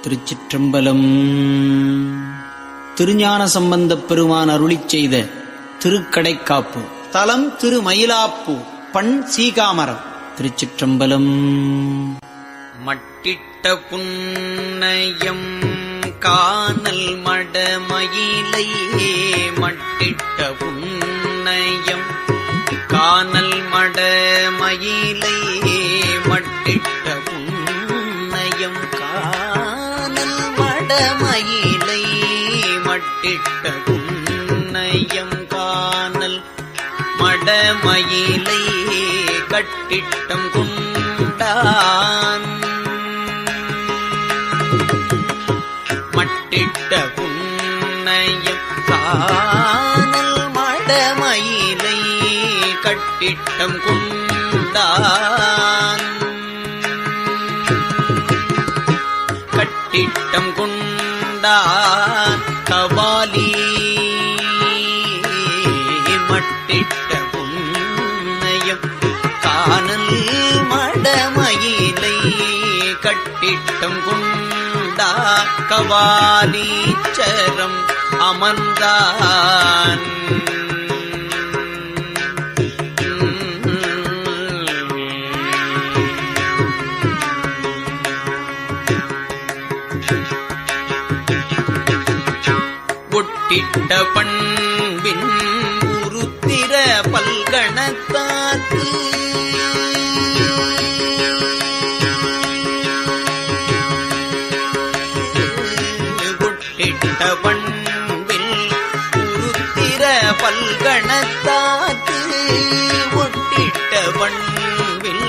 திருச்சிற்றம்பலம். திருஞான சம்பந்தப் பெருமான் அருளிச் செய்த திருக்கடைக்காப்பு. தலம் திருமயிலாப்பூர். பண் சீகாமரம். திருச்சிற்றம்பலம். மட்டிட்ட புன்னயம் கானல் மடமயிலை மட்டிட்ட புன்னயம் கானல் மடமயிலை மட்டிட்ட புன்னயம் கானல் மடமயிலை மட்டிட்ட புன்னயம் கானல் மடமயிலை கட்டிட்டம் கொண்டான் மட்டிட்ட புன்னயம் கானல் மடமயிலை கட்டிட்டம் கொண்டான் கட்டிட்டம் கொண்டான் கபாலி மட்டிட்ட புன்னயம் கானல் மடமயிலை கட்டிட்டம் கொண்டா கபாலீச்சரம் அமர்ந்தான் ஒட்டிட்ட பண்பின் உருத்திர பல்கணத்தாக்கு ஒட்டிட்ட பண்பில் உருத்திர பல்கணத்தாக்கு ஒட்டிட்ட பண்பில்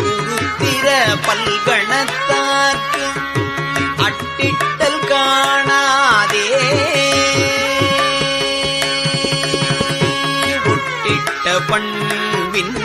உருத்திர பல்கணத்தாக்கு அட்டிட்டல் காணாதே ஒட்டிட்ட பண்பின்